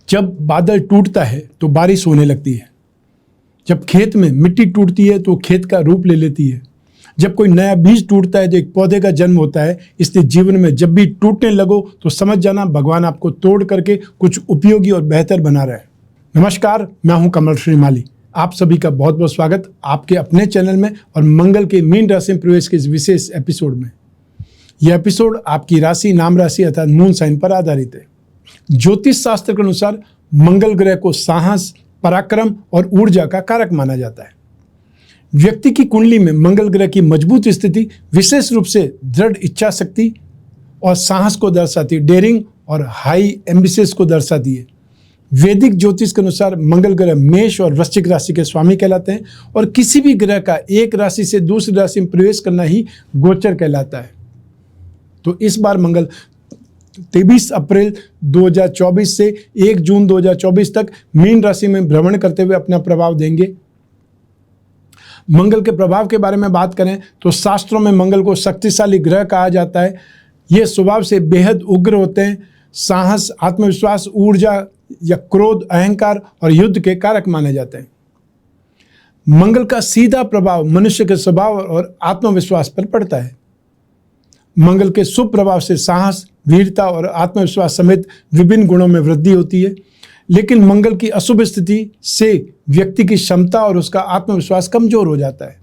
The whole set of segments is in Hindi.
जब बादल टूटता है तो बारिश होने लगती है। जब खेत में मिट्टी टूटती है तो खेत का रूप ले लेती है। जब कोई नया बीज टूटता है तो एक पौधे का जन्म होता है। इसलिए जीवन में जब भी टूटने लगो तो समझ जाना भगवान आपको तोड़ करके कुछ उपयोगी और बेहतर बना रहा है। नमस्कार, मैं हूं कमल श्रीमाली। आप सभी का बहुत बहुत स्वागत आपके अपने चैनल में और मंगल के मीन राशि में प्रवेश के इस विशेष एपिसोड में। यह एपिसोड आपकी राशि, नाम राशि अर्थात मून साइन पर आधारित है। ज्योतिष शास्त्र के अनुसार मंगल ग्रह को साहस, पराक्रम और ऊर्जा का कारक माना जाता है। व्यक्ति की कुंडली में मंगल ग्रह की मजबूत स्थिति विशेष रूप से दृढ़ इच्छा शक्ति और साहस को दर्शाती है, डेयरिंग और हाई एम्बिशियस को दर्शाती है। वैदिक ज्योतिष के अनुसार मंगल ग्रह मेष और वृश्चिक राशि के स्वामी कहलाते हैं और किसी भी ग्रह का एक राशि से दूसरी राशि में प्रवेश करना ही गोचर कहलाता है। तो इस बार मंगल 23 अप्रैल 2024 से 1 जून 2024 तक मीन राशि में भ्रमण करते हुए अपना प्रभाव देंगे। मंगल के प्रभाव के बारे में बात करें तो शास्त्रों में मंगल को शक्तिशाली ग्रह कहा जाता है। ये स्वभाव से बेहद उग्र होते हैं। साहस, आत्मविश्वास, ऊर्जा या क्रोध, अहंकार और युद्ध के कारक माने जाते हैं। मंगल का सीधा प्रभाव मनुष्य के स्वभाव और आत्मविश्वास पर पड़ता है। मंगल के शुभ प्रभाव से साहस, वीरता और आत्मविश्वास समेत विभिन्न गुणों में वृद्धि होती है। लेकिन मंगल की अशुभ स्थिति से व्यक्ति की क्षमता और उसका आत्मविश्वास कमजोर हो जाता है।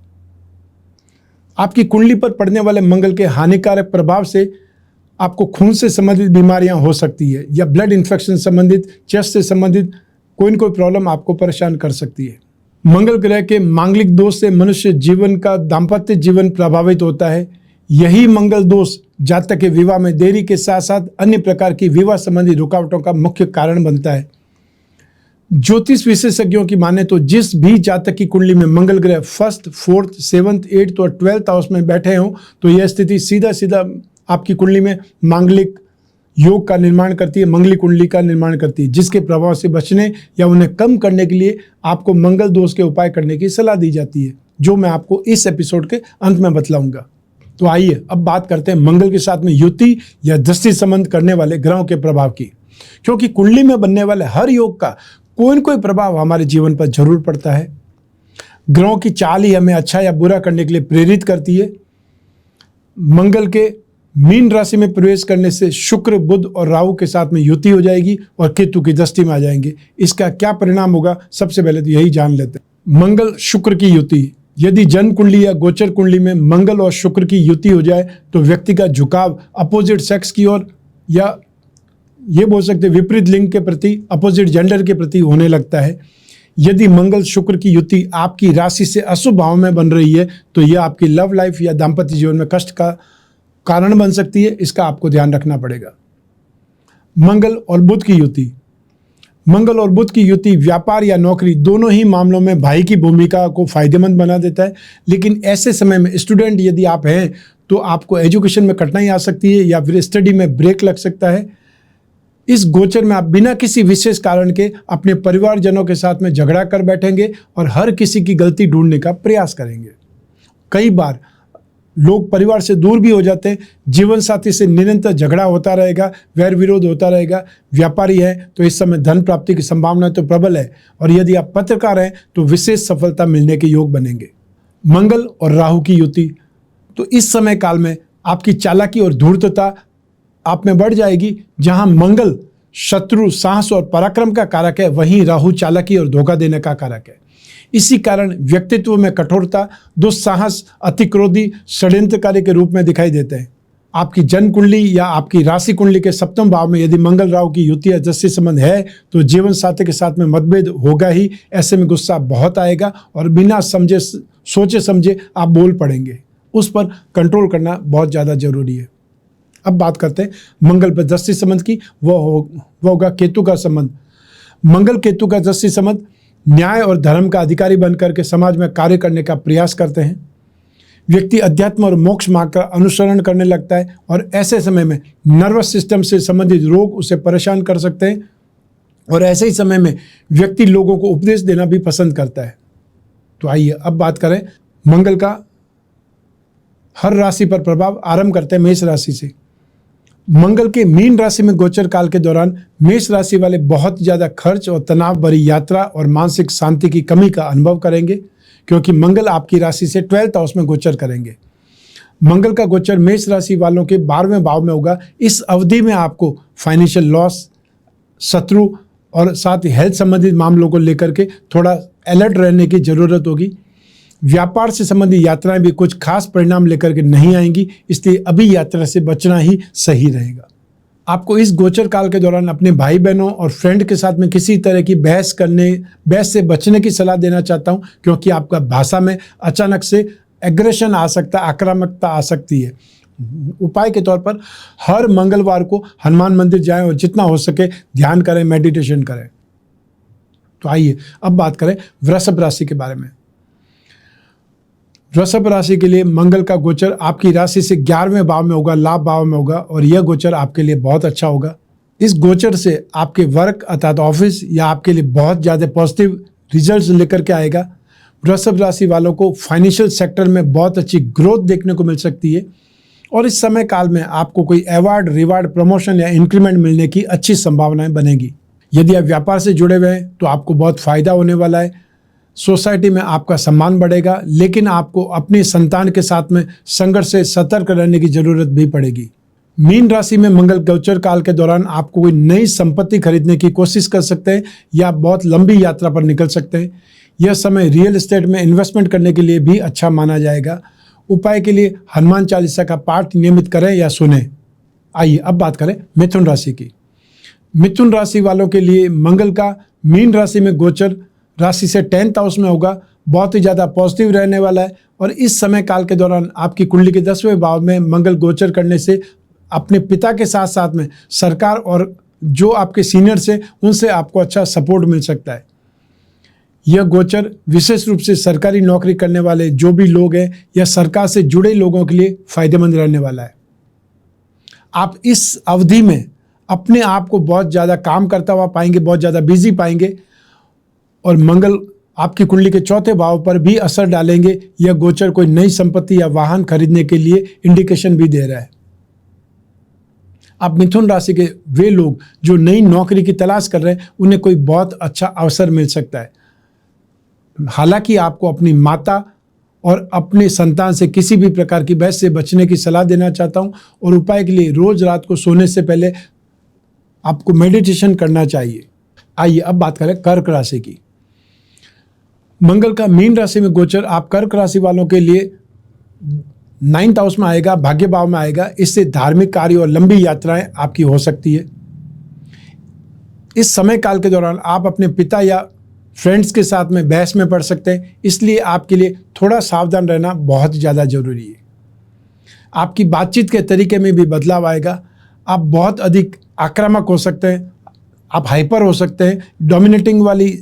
आपकी कुंडली पर पड़ने वाले मंगल के हानिकारक प्रभाव से आपको खून से संबंधित बीमारियां हो सकती है या ब्लड इन्फेक्शन संबंधित, चेस्ट से संबंधित कोई न कोई प्रॉब्लम आपको परेशान कर सकती है। मंगल ग्रह के मांगलिक दोष से मनुष्य जीवन का दाम्पत्य जीवन प्रभावित होता है। यही मंगल दोष जातक के विवाह में देरी के साथ साथ अन्य प्रकार की विवाह संबंधी रुकावटों का मुख्य कारण बनता है। ज्योतिष विशेषज्ञों की माने तो जिस भी जातक की कुंडली में मंगल ग्रह 1st, 4th, 7th, 8th और 12th हाउस में बैठे हों तो यह स्थिति सीधा सीधा आपकी कुंडली में मांगलिक योग का निर्माण करती है, मंगली कुंडली का निर्माण करती है, जिसके प्रभाव से बचने या उन्हें कम करने के लिए आपको मंगल दोष के उपाय करने की सलाह दी जाती है, जो मैं आपको इस एपिसोड के अंत में बतलाऊंगा। तो आइए अब बात करते हैं मंगल के साथ में युति या दृष्टि संबंध करने वाले ग्रहों के प्रभाव की। क्योंकि कुंडली में बनने वाले हर योग का कोई न कोई प्रभाव हमारे जीवन पर जरूर पड़ता है। ग्रहों की चाल ही हमें अच्छा या बुरा करने के लिए प्रेरित करती है। मंगल के मीन राशि में प्रवेश करने से शुक्र, बुध और राहु के साथ में युति हो जाएगी और केतु की दृष्टि में आ जाएंगे। इसका क्या परिणाम होगा, सबसे पहले तो यही जान लेते हैं। मंगल शुक्र की युति, यदि जन्म कुंडली या गोचर कुंडली में मंगल और शुक्र की युति हो जाए तो व्यक्ति का झुकाव अपोजिट सेक्स की ओर या ये बोल सकते विपरीत लिंग के प्रति, अपोजिट जेंडर के प्रति होने लगता है। यदि मंगल शुक्र की युति आपकी राशि से अशुभ भाव में बन रही है तो यह आपकी लव लाइफ या दाम्पत्य जीवन में कष्ट का कारण बन सकती है। इसका आपको ध्यान रखना पड़ेगा। मंगल और बुध की युति, मंगल और बुध की युति व्यापार या नौकरी दोनों ही मामलों में भाई की भूमिका को फायदेमंद बना देता है। लेकिन ऐसे समय में स्टूडेंट यदि आप हैं तो आपको एजुकेशन में कठिनाई आ सकती है या फिर स्टडी में ब्रेक लग सकता है। इस गोचर में आप बिना किसी विशेष कारण के अपने परिवारजनों के साथ में झगड़ा कर बैठेंगे और हर किसी की गलती ढूंढने का प्रयास करेंगे। कई बार लोग परिवार से दूर भी हो जाते हैं। जीवन साथी से निरंतर झगड़ा होता रहेगा, वैर विरोध होता रहेगा। व्यापारी है तो इस समय धन प्राप्ति की संभावना तो प्रबल है और यदि आप पत्रकार हैं तो विशेष सफलता मिलने के योग बनेंगे। मंगल और राहु की युति, तो इस समय काल में आपकी चालाकी और धूर्तता आप में बढ़ जाएगी। जहां मंगल शत्रु, साहस और पराक्रम का कारक है, वहीं राहु चालाकी और धोखा देने का कारक है। इसी कारण व्यक्तित्व में कठोरता, दुस्साहस, अतिक्रोधी, षड्यंत्रकारी के रूप में दिखाई देते हैं। आपकी जन्म कुंडली या आपकी राशि कुंडली के सप्तम भाव में यदि मंगल राहु की युति या दृष्टि संबंध है तो जीवन साथी के साथ में मतभेद होगा ही। ऐसे में गुस्सा बहुत आएगा और बिना समझे, सोचे समझे आप बोल पड़ेंगे। उस पर कंट्रोल करना बहुत ज़्यादा जरूरी है। अब बात करते हैं मंगल पर दृष्टि संबंध की। वो होगा केतु का संबंध। मंगल केतु का दृष्टि संबंध न्याय और धर्म का अधिकारी बनकर के समाज में कार्य करने का प्रयास करते हैं। व्यक्ति अध्यात्म और मोक्ष मार्ग का अनुसरण करने लगता है और ऐसे समय में नर्वस सिस्टम से संबंधित रोग उसे परेशान कर सकते हैं और ऐसे ही समय में व्यक्ति लोगों को उपदेश देना भी पसंद करता है। तो आइए अब बात करें मंगल का हर राशि पर प्रभाव। आरंभ करते हैं मेष राशि से। मंगल के मीन राशि में गोचर काल के दौरान मेष राशि वाले बहुत ज़्यादा खर्च और तनाव भरी यात्रा और मानसिक शांति की कमी का अनुभव करेंगे, क्योंकि मंगल आपकी राशि से 12th हाउस में गोचर करेंगे। मंगल का गोचर मेष राशि वालों के 12वें भाव में होगा। इस अवधि में आपको फाइनेंशियल लॉस, शत्रु और साथ ही हेल्थ संबंधित मामलों को लेकर के थोड़ा अलर्ट रहने की ज़रूरत होगी। व्यापार से संबंधित यात्राएं भी कुछ खास परिणाम लेकर के नहीं आएंगी, इसलिए अभी यात्रा से बचना ही सही रहेगा। आपको इस गोचर काल के दौरान अपने भाई बहनों और फ्रेंड के साथ में किसी तरह की बहस से बचने की सलाह देना चाहता हूं, क्योंकि आपका भाषा में अचानक से एग्रेशन आ सकता है, आक्रामकता आ सकती है। उपाय के तौर पर हर मंगलवार को हनुमान मंदिर जाएं और जितना हो सके ध्यान करें, मेडिटेशन करें। तो आइए अब बात करें वृषभ राशि के बारे में। वृषभ राशि के लिए मंगल का गोचर आपकी राशि से 11वें भाव में होगा, लाभ भाव में होगा, और यह गोचर आपके लिए बहुत अच्छा होगा। इस गोचर से आपके वर्क अर्थात ऑफिस या आपके लिए बहुत ज़्यादा पॉजिटिव रिजल्ट्स लेकर के आएगा। वृषभ राशि वालों को फाइनेंशियल सेक्टर में बहुत अच्छी ग्रोथ देखने को मिल सकती है, और इस समय काल में आपको कोई अवार्ड, रिवार्ड, प्रमोशन या इंक्रीमेंट मिलने की अच्छी संभावनाएं बनेगी। यदि आप व्यापार से जुड़े हुए हैं तो आपको बहुत फायदा होने वाला है। सोसाइटी में आपका सम्मान बढ़ेगा, लेकिन आपको अपनी संतान के साथ में संघर्ष से सतर्क रहने की जरूरत भी पड़ेगी। मीन राशि में मंगल गोचर काल के दौरान आपको कोई नई संपत्ति खरीदने की कोशिश कर सकते हैं या बहुत लंबी यात्रा पर निकल सकते हैं। यह समय रियल एस्टेट में इन्वेस्टमेंट करने के लिए भी अच्छा माना जाएगा। उपाय के लिए हनुमान चालीसा का पाठ नियमित करें या सुने। आइए अब बात करें मिथुन राशि की। मिथुन राशि वालों के लिए मंगल का मीन राशि में गोचर राशि से 10th हाउस में होगा, बहुत ही ज़्यादा पॉजिटिव रहने वाला है। और इस समय काल के दौरान आपकी कुंडली के 10वें भाव में मंगल गोचर करने से अपने पिता के साथ साथ में सरकार और जो आपके सीनियर्स हैं उनसे आपको अच्छा सपोर्ट मिल सकता है। यह गोचर विशेष रूप से सरकारी नौकरी करने वाले जो भी लोग हैं या सरकार से जुड़े लोगों के लिए फायदेमंद रहने वाला है। आप इस अवधि में अपने आप को बहुत ज़्यादा काम करता हुआ पाएंगे, बहुत ज़्यादा बिजी पाएंगे, और मंगल आपकी कुंडली के 4थे भाव पर भी असर डालेंगे। यह गोचर कोई नई संपत्ति या वाहन खरीदने के लिए इंडिकेशन भी दे रहा है। आप मिथुन राशि के वे लोग जो नई नौकरी की तलाश कर रहे हैं उन्हें कोई बहुत अच्छा अवसर मिल सकता है। हालांकि आपको अपनी माता और अपने संतान से किसी भी प्रकार की बहस से बचने की सलाह देना चाहता हूं, और उपाय के लिए रोज रात को सोने से पहले आपको मेडिटेशन करना चाहिए। आइए अब बात करें कर्क राशि की। मंगल का मीन राशि में गोचर आप कर्क राशि वालों के लिए 9th हाउस में आएगा, भाग्य भाव में आएगा। इससे धार्मिक कार्य और लंबी यात्राएं आपकी हो सकती है। इस समय काल के दौरान आप अपने पिता या फ्रेंड्स के साथ में बहस में पड़ सकते हैं, इसलिए आपके लिए थोड़ा सावधान रहना बहुत ज़्यादा जरूरी है। आपकी बातचीत के तरीके में भी बदलाव आएगा। आप बहुत अधिक आक्रामक हो सकते हैं, आप हाइपर हो सकते हैं, डोमिनेटिंग वाली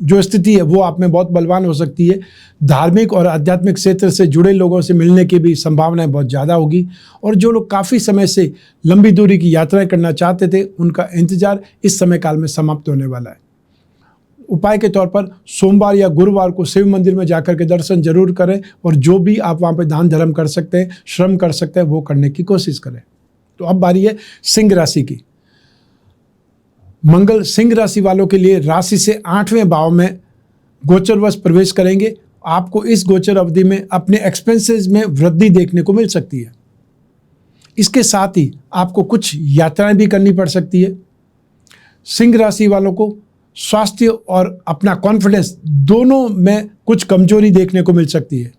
जो स्थिति है वो आप में बहुत बलवान हो सकती है। धार्मिक और आध्यात्मिक क्षेत्र से जुड़े लोगों से मिलने की भी संभावनाएं बहुत ज़्यादा होगी, और जो लोग काफ़ी समय से लंबी दूरी की यात्राएं करना चाहते थे उनका इंतजार इस समय काल में समाप्त होने वाला है। उपाय के तौर पर सोमवार या गुरुवार को शिव मंदिर में जाकर के दर्शन जरूर करें, और जो भी आप वहाँ पे दान धर्म कर सकते हैं, श्रम कर सकते हैं, वो करने की कोशिश करें। तो अब बारी है सिंह राशि की। मंगल सिंह राशि वालों के लिए राशि से 8वें भाव में गोचरवश प्रवेश करेंगे। आपको इस गोचर अवधि में अपने एक्सपेंसेस में वृद्धि देखने को मिल सकती है। इसके साथ ही आपको कुछ यात्राएं भी करनी पड़ सकती है। सिंह राशि वालों को स्वास्थ्य और अपना कॉन्फिडेंस दोनों में कुछ कमजोरी देखने को मिल सकती है,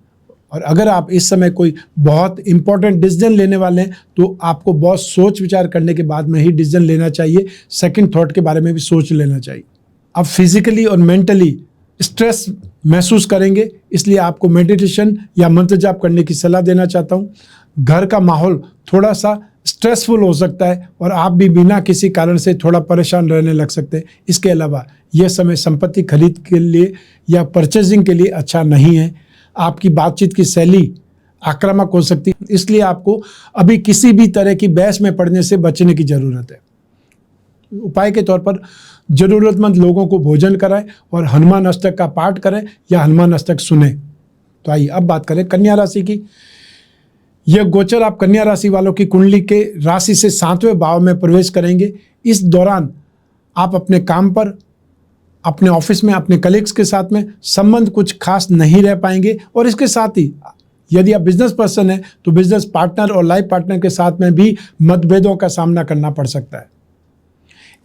और अगर आप इस समय कोई बहुत इंपॉर्टेंट डिसीजन लेने वाले हैं तो आपको बहुत सोच विचार करने के बाद में ही डिसीजन लेना चाहिए। सेकंड थॉट के बारे में भी सोच लेना चाहिए। आप फिजिकली और मेंटली स्ट्रेस महसूस करेंगे, इसलिए आपको मेडिटेशन या मंत्र जाप करने की सलाह देना चाहता हूँ। घर का माहौल थोड़ा सा स्ट्रेसफुल हो सकता है और आप भी बिना किसी कारण से थोड़ा परेशान रहने लग सकते हैं। इसके अलावा यह समय संपत्ति खरीद के लिए या परचेजिंग के लिए अच्छा नहीं है। आपकी बातचीत की शैली आक्रामक हो सकती है, इसलिए आपको अभी किसी भी तरह की बहस में पड़ने से बचने की जरूरत है। उपाय के तौर पर जरूरतमंद लोगों को भोजन कराएं और हनुमान अष्टक का पाठ करें या हनुमान अष्टक सुने। तो आइए अब बात करें कन्या राशि की। यह गोचर आप कन्या राशि वालों की कुंडली के राशि से 7वें भाव में प्रवेश करेंगे। इस दौरान आप अपने काम पर, अपने ऑफिस में, अपने कलीग्स के साथ में संबंध कुछ खास नहीं रह पाएंगे और इसके साथ ही यदि आप बिजनेस पर्सन हैं तो बिजनेस पार्टनर और लाइफ पार्टनर के साथ में भी मतभेदों का सामना करना पड़ सकता है।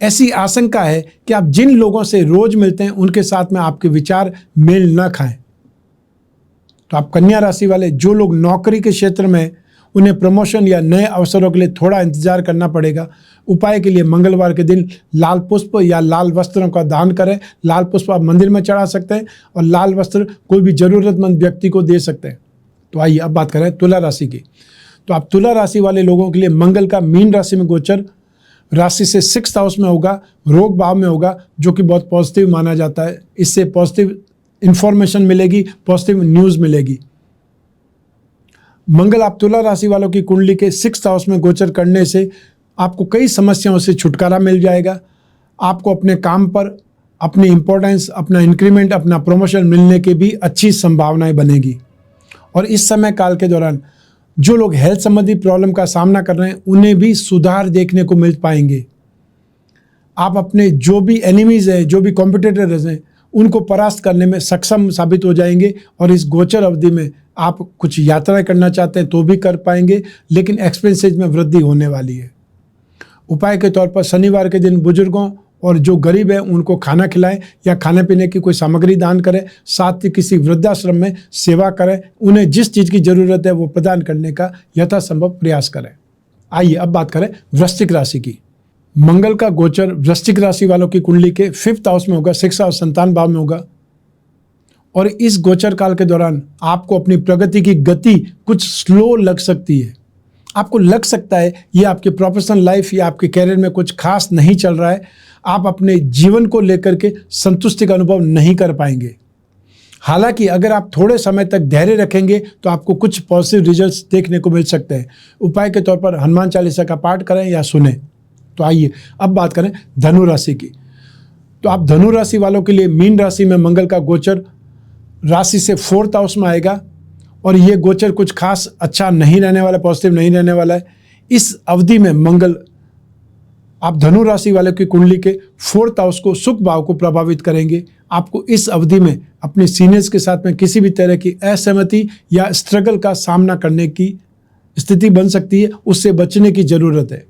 ऐसी आशंका है कि आप जिन लोगों से रोज मिलते हैं उनके साथ में आपके विचार मेल न खाएं। तो आप कन्या राशि वाले जो लोग नौकरी के क्षेत्र में, उन्हें प्रमोशन या नए अवसरों के लिए थोड़ा इंतजार करना पड़ेगा। उपाय के लिए मंगलवार के दिन लाल पुष्प या लाल वस्त्रों का दान करें। लाल पुष्प आप मंदिर में चढ़ा सकते हैं और लाल वस्त्र कोई भी जरूरतमंद व्यक्ति को दे सकते हैं। तो आइए अब बात करें तुला राशि की। तो आप तुला राशि वाले लोगों के लिए मंगल का मीन राशि में गोचर राशि से 6th हाउस में होगा, रोग भाव में होगा, जो कि बहुत पॉजिटिव माना जाता है। इससे पॉजिटिव इंफॉर्मेशन मिलेगी, पॉजिटिव न्यूज़ मिलेगी। मंगल आप तुला राशि वालों की कुंडली के 6th हाउस में गोचर करने से आपको कई समस्याओं से छुटकारा मिल जाएगा। आपको अपने काम पर अपनी इंपॉर्टेंस, अपना इंक्रीमेंट, अपना प्रमोशन मिलने की भी अच्छी संभावनाएं बनेगी। और इस समय काल के दौरान जो लोग हेल्थ संबंधी प्रॉब्लम का सामना कर रहे हैं उन्हें भी सुधार देखने को मिल पाएंगे। आप अपने जो भी एनिमीज हैं, जो भी कॉम्पिटिटर्स हैं, उनको परास्त करने में सक्षम साबित हो जाएंगे। और इस गोचर अवधि में आप कुछ यात्राएं करना चाहते हैं तो भी कर पाएंगे, लेकिन एक्सपेंसेज में वृद्धि होने वाली है। उपाय के तौर पर शनिवार के दिन बुजुर्गों और जो गरीब है उनको खाना खिलाएं या खाने पीने की कोई सामग्री दान करें। साथ ही किसी वृद्धाश्रम में सेवा करें। उन्हें जिस चीज़ की ज़रूरत है वो प्रदान करने का यथासंभव प्रयास करें। आइए अब बात करें वृश्चिक राशि की। मंगल का गोचर वृश्चिक राशि वालों की कुंडली के 5th हाउस में होगा, 6th हाउस संतान भाव में होगा। और इस गोचर काल के दौरान आपको अपनी प्रगति की गति कुछ स्लो लग सकती है। आपको लग सकता है ये आपके प्रोफेशनल लाइफ या आपके कैरियर में कुछ खास नहीं चल रहा है। आप अपने जीवन को लेकर के संतुष्टि का अनुभव नहीं कर पाएंगे। हालांकि अगर आप थोड़े समय तक धैर्य रखेंगे तो आपको कुछ पॉजिटिव रिजल्ट्स देखने को मिल सकते हैं। उपाय के तौर पर हनुमान चालीसा का पाठ करें या सुनें। तो आइए अब बात करें धनु राशि की। तो आप धनु राशि वालों के लिए मीन राशि में मंगल का गोचर राशि से 4th हाउस में आएगा और ये गोचर कुछ खास अच्छा नहीं रहने वाला, पॉजिटिव नहीं रहने वाला है। इस अवधि में मंगल आप धनु राशि वाले की कुंडली के 4th हाउस को, सुख भाव को प्रभावित करेंगे। आपको इस अवधि में अपने सीनियर्स के साथ में किसी भी तरह की असहमति या स्ट्रगल का सामना करने की स्थिति बन सकती है, उससे बचने की जरूरत है।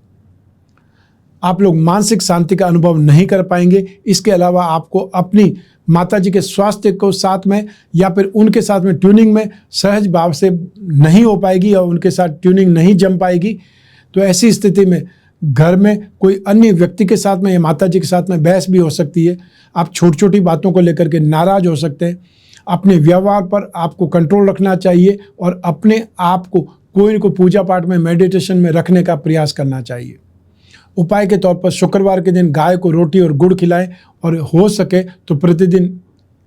आप लोग मानसिक शांति का अनुभव नहीं कर पाएंगे। इसके अलावा आपको अपनी माताजी के स्वास्थ्य को साथ में या फिर उनके साथ में ट्यूनिंग में सहज भाव से नहीं हो पाएगी और उनके साथ ट्यूनिंग नहीं जम पाएगी। तो ऐसी स्थिति में घर में कोई अन्य व्यक्ति के साथ में या माताजी के साथ में बहस भी हो सकती है। आप छोटी छोटी बातों को लेकर के नाराज हो सकते हैं। अपने व्यवहार पर आपको कंट्रोल रखना चाहिए और अपने आप को कोई न कोई पूजा पाठ में, मेडिटेशन में रखने का प्रयास करना चाहिए। उपाय के तौर पर शुक्रवार के दिन गाय को रोटी और गुड़ खिलाएं और हो सके तो प्रतिदिन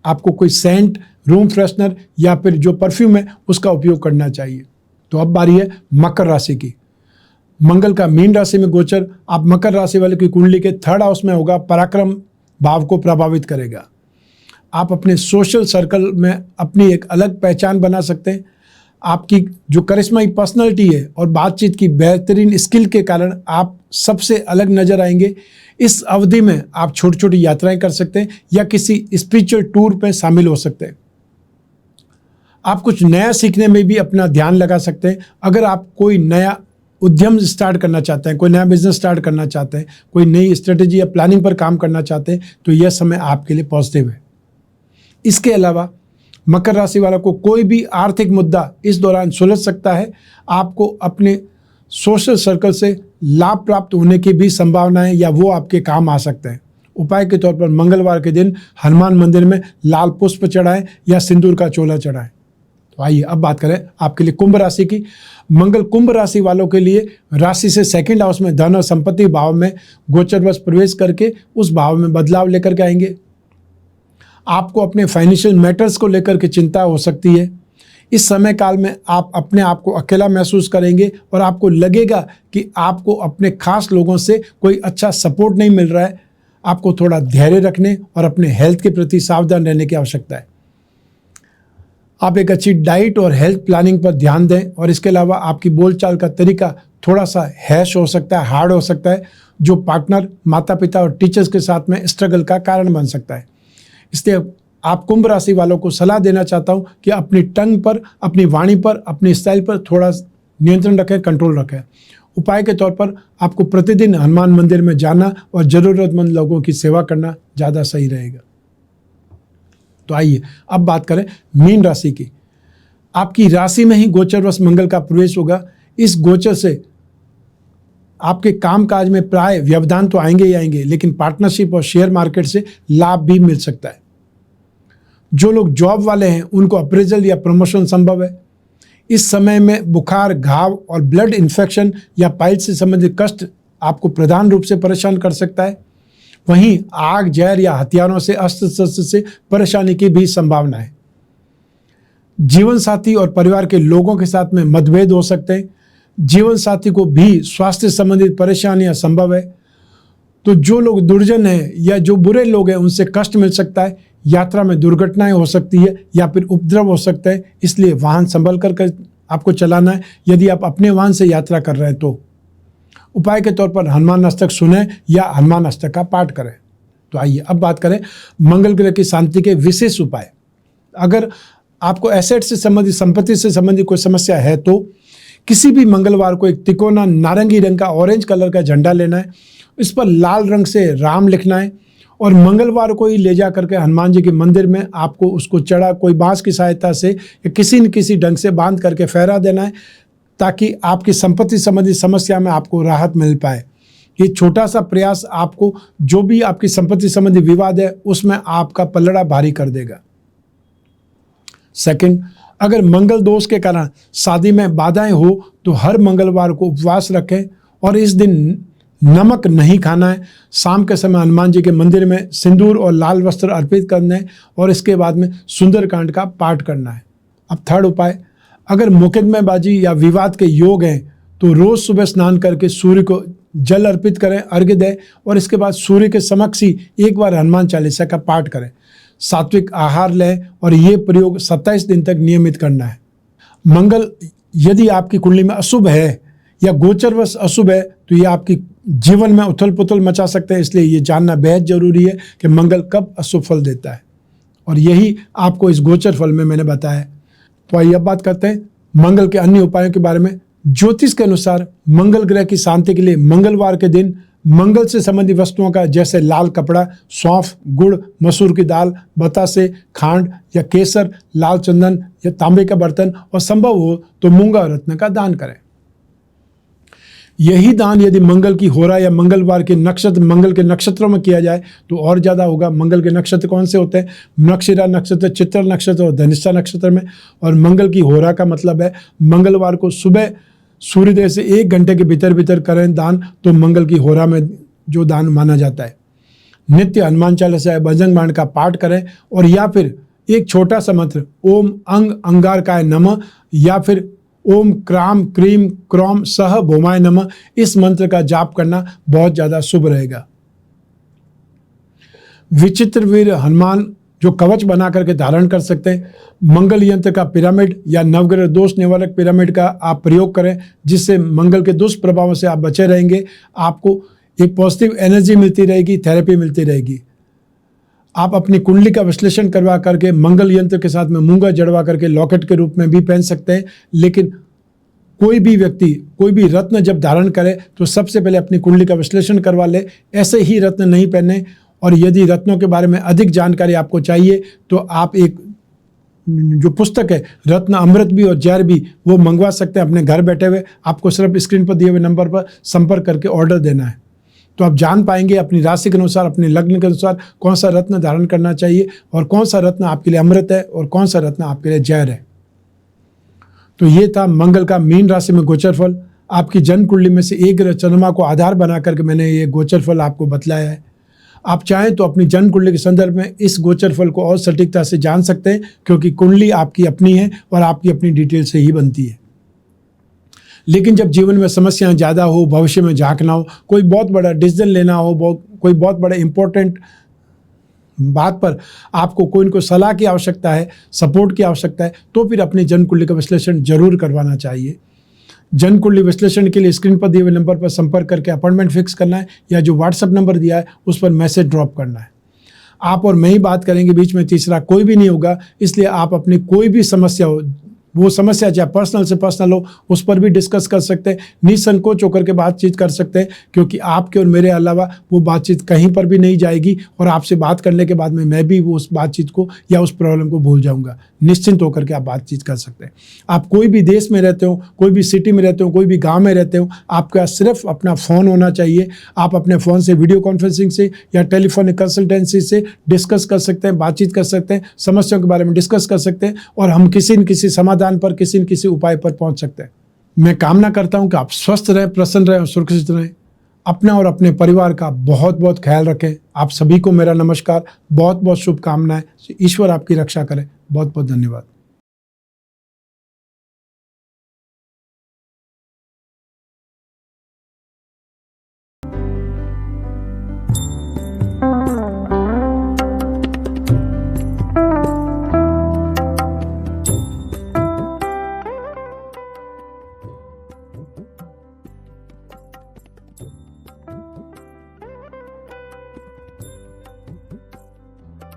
आपको कोई सेंट, रूम फ्रेशनर या फिर जो परफ्यूम है उसका उपयोग करना चाहिए। तो अब बारी है मकर राशि की। मंगल का मीन राशि में गोचर आप मकर राशि वाले की कुंडली के 3rd हाउस में होगा, पराक्रम भाव को प्रभावित करेगा। आप अपने सोशल सर्कल में अपनी एक अलग पहचान बना सकते हैं। आपकी जो करिश्माई पर्सनालिटी है और बातचीत की बेहतरीन स्किल के कारण आप सबसे अलग नजर आएंगे। इस अवधि में आप छोटी छोटी यात्राएं कर सकते हैं या किसी स्पिरिचुअल टूर पे शामिल हो सकते हैं। आप कुछ नया सीखने में भी अपना ध्यान लगा सकते हैं। अगर आप कोई नया उद्यम स्टार्ट करना चाहते हैं, कोई नया बिजनेस स्टार्ट करना चाहते हैं, कोई नई स्ट्रेटेजी या प्लानिंग पर काम करना चाहते हैं, तो यह समय आपके लिए पॉजिटिव है। इसके अलावा मकर राशि वालों को कोई भी आर्थिक मुद्दा इस दौरान सुलझ सकता है। आपको अपने सोशल सर्कल से लाभ प्राप्त होने की भी संभावना है या वो आपके काम आ सकते हैं। उपाय के तौर पर मंगलवार के दिन हनुमान मंदिर में लाल पुष्प चढ़ाएं या सिंदूर का चोला चढ़ाएं। तो आइए अब बात करें आपके लिए कुंभ राशि की। मंगल कुंभ राशि वालों के लिए राशि से 2nd हाउस में धन और संपत्ति भाव में गोचरवश प्रवेश करके उस भाव में बदलाव लेकर के आएंगे। आपको अपने फाइनेंशियल मैटर्स को लेकर के चिंता हो सकती है। इस समय काल में आप अपने आप को अकेला महसूस करेंगे और आपको लगेगा कि आपको अपने खास लोगों से कोई अच्छा सपोर्ट नहीं मिल रहा है। आपको थोड़ा धैर्य रखने और अपने हेल्थ के प्रति सावधान रहने की आवश्यकता है। आप एक अच्छी डाइट और हेल्थ प्लानिंग पर ध्यान दें, और इसके अलावा आपकी बोलचाल का तरीका थोड़ा सा हैश हो सकता है, हार्ड हो सकता है, जो पार्टनर, माता पिता और टीचर्स के साथ में स्ट्रगल का कारण बन सकता है। इसलिए आप कुंभ राशि वालों को सलाह देना चाहता हूं कि अपनी टंग पर, अपनी वाणी पर, अपनी स्टाइल पर थोड़ा नियंत्रण रखें, कंट्रोल रखें। उपाय के तौर पर आपको प्रतिदिन हनुमान मंदिर में जाना और ज़रूरतमंद लोगों की सेवा करना ज़्यादा सही रहेगा। तो आइए अब बात करें मीन राशि की। आपकी राशि में ही गोचरवश मंगल का प्रवेश होगा। इस गोचर से आपके कामकाज में प्राय व्यवधान तो आएंगे ही आएंगे, लेकिन पार्टनरशिप और शेयर मार्केट से लाभ भी मिल सकता है। जो लोग जॉब वाले हैं उनको अप्रेजल या प्रमोशन संभव है। इस समय में बुखार, घाव और ब्लड इन्फेक्शन या पाइल्स से संबंधित कष्ट आपको प्रधान रूप से परेशान कर सकता है। वहीं आग, जहर या हथियारों से, अस्त्र शस्त्र से परेशानी की भी संभावना है। जीवन साथी और परिवार के लोगों के साथ में मतभेद हो सकते हैं। जीवन साथी को भी स्वास्थ्य संबंधित परेशानियां संभव है। तो जो लोग दुर्जन हैं या जो बुरे लोग हैं उनसे कष्ट मिल सकता है। यात्रा में दुर्घटनाएं हो सकती है या फिर उपद्रव हो सकता है, इसलिए वाहन संभल कर आपको चलाना है यदि आप अपने वाहन से यात्रा कर रहे हैं तो। उपाय के तौर पर हनुमान अष्टक सुने या हनुमान अष्टक का पाठ करें। तो आइए अब बात करें मंगल ग्रह की शांति के विशेष उपाय। अगर आपको एसेट से संबंधित, संपत्ति से संबंधित कोई समस्या है तो किसी भी मंगलवार को एक तिकोना नारंगी रंग का, ऑरेंज कलर का झंडा लेना है, इस पर लाल रंग से राम लिखना है और मंगलवार को ही ले जा करके हनुमान जी के मंदिर में आपको उसको चढ़ा कोई बांस की सहायता से या किसी न किसी ढंग से बांध करके फहरा देना है, ताकि आपकी संपत्ति संबंधी समस्या में आपको राहत मिल पाए। ये छोटा सा प्रयास आपको जो भी आपकी संपत्ति संबंधी विवाद है उसमें आपका पलड़ा भारी कर देगा। सेकंड, अगर मंगल दोष के कारण शादी में बाधाएं हो तो हर मंगलवार को उपवास रखें और इस दिन नमक नहीं खाना है। शाम के समय हनुमान जी के मंदिर में सिंदूर और लाल वस्त्र अर्पित करना है और इसके बाद में सुंदरकांड का पाठ करना है। अब थर्ड उपाय, अगर मुकदमेबाजी या विवाद के योग हैं तो रोज सुबह स्नान करके सूर्य को जल अर्पित करें, अर्घ्य दें और इसके बाद सूर्य के समक्ष ही एक बार हनुमान चालीसा का पाठ करें। सात्विक आहार लें और ये प्रयोग 27 दिन तक नियमित करना है। मंगल यदि आपकी कुंडली में अशुभ है या गोचरवश अशुभ है तो ये आपकी जीवन में उथल पुथल मचा सकते हैं, इसलिए ये जानना बेहद जरूरी है कि मंगल कब अशुभ फल देता है, और यही आपको इस गोचर फल में मैंने बताया। तो आइए अब बात करते हैं मंगल के अन्य उपायों के बारे में। ज्योतिष के अनुसार मंगल ग्रह की शांति के लिए मंगलवार के दिन मंगल से संबंधित वस्तुओं का, जैसे लाल कपड़ा, सौंफ, गुड़, मसूर की दाल, बतासे, खांड या केसर, लाल चंदन या तांबे का बर्तन और संभव हो तो मूंगा रत्न का दान करें। यही दान यदि मंगल की होरा या मंगलवार के नक्षत्र, मंगल के नक्षत्रों में किया जाए तो और ज़्यादा होगा। मंगल के नक्षत्र कौन से होते हैं? मृगशिरा नक्षत्र, चित्रा नक्षत्र और धनिष्ठा नक्षत्र में। और मंगल की होरा का मतलब है मंगलवार को सुबह सूर्योदय से 1 घंटे के भीतर भीतर करें दान, तो मंगल की होरा में जो दान माना जाता है। नित्य हनुमान चालीसा या बजरंग बाण का पाठ करें और या फिर एक छोटा सा मंत्र ओम अंग अंगारकाय नमः या फिर ओम क्राम क्रीम क्रौम सह भौमाय नमः, इस मंत्र का जाप करना बहुत ज़्यादा शुभ रहेगा। विचित्र वीर हनुमान जो कवच बना करके धारण कर सकते हैं। मंगल यंत्र का पिरामिड या नवग्रह दोष निवारक पिरामिड का आप प्रयोग करें, जिससे मंगल के दुष्प्रभावों से आप बचे रहेंगे। आपको एक पॉजिटिव एनर्जी मिलती रहेगी, थेरेपी मिलती रहेगी। आप अपनी कुंडली का विश्लेषण करवा करके मंगल यंत्र के साथ में मूंगा जड़वा करके लॉकेट के रूप में भी पहन सकते हैं। लेकिन कोई भी व्यक्ति कोई भी रत्न जब धारण करे तो सबसे पहले अपनी कुंडली का विश्लेषण करवा ले, ऐसे ही रत्न नहीं पहने। और यदि रत्नों के बारे में अधिक जानकारी आपको चाहिए तो आप एक जो पुस्तक है रत्न अमृत भी और जहर भी, वो मंगवा सकते हैं अपने घर बैठे हुए। आपको सिर्फ स्क्रीन पर दिए हुए नंबर पर संपर्क करके ऑर्डर देना है, तो आप जान पाएंगे अपनी राशि के अनुसार, अपने लग्न के अनुसार कौन सा रत्न धारण करना चाहिए और कौन सा रत्न आपके लिए अमृत है और कौन सा रत्न आपके लिए जहर है। तो ये था मंगल का मीन राशि में गोचर फल। आपकी जन्म कुंडली में से एक ग्रह चंद्रमा को आधार बना करके मैंने ये गोचर फल आपको बतलाया है। आप चाहें तो अपनी जन्म कुंडली के संदर्भ में इस गोचर फल को और सटीकता से जान सकते हैं, क्योंकि कुंडली आपकी अपनी है और आपकी अपनी डिटेल से ही बनती है। लेकिन जब जीवन में समस्याएं ज़्यादा हो, भविष्य में झांकना हो, कोई बहुत बड़ा डिसीजन लेना हो, कोई बहुत बड़ा इंपॉर्टेंट बात पर आपको कोई न कोई सलाह की आवश्यकता है, सपोर्ट की आवश्यकता है, तो फिर अपनी जन्म कुंडली का विश्लेषण जरूर करवाना चाहिए। जन्म कुंडली विश्लेषण के लिए स्क्रीन पर दिए हुए नंबर पर संपर्क करके अपॉइंटमेंट फिक्स करना है, या जो व्हाट्सएप नंबर दिया है उस पर मैसेज ड्रॉप करना है। आप और मैं ही बात करेंगे, बीच में तीसरा कोई भी नहीं होगा। इसलिए आप अपनी कोई भी समस्या हो, वो समस्या चाहे पर्सनल से पर्सनल हो, उस पर भी डिस्कस कर सकते हैं, निसंकोच होकर के बातचीत कर सकते हैं, क्योंकि आपके और मेरे अलावा वो बातचीत कहीं पर भी नहीं जाएगी और आपसे बात करने के बाद में मैं भी वो उस बातचीत को या उस प्रॉब्लम को भूल जाऊंगा। निश्चिंत होकर के आप बातचीत कर सकते हैं। आप कोई भी देश में रहते हो, कोई भी सिटी में रहते हो, कोई भी गाँव में रहते हो, आपका सिर्फ अपना फ़ोन होना चाहिए। आप अपने फ़ोन से वीडियो कॉन्फ्रेंसिंग से या टेलीफोनिक कंसल्टेंसी से डिस्कस कर सकते हैं, बातचीत कर सकते हैं, समस्याओं के बारे में डिस्कस कर सकते हैं, और हम किसी न किसी समाधान पर, किसी न किसी उपाय पर पहुंच सकते हैं। मैं कामना करता हूं कि आप स्वस्थ रहें, प्रसन्न रहें और सुरक्षित रहें। अपना और अपने परिवार का बहुत बहुत ख्याल रखें। आप सभी को मेरा नमस्कार, बहुत बहुत शुभकामनाएं। ईश्वर आपकी रक्षा करे। बहुत बहुत धन्यवाद।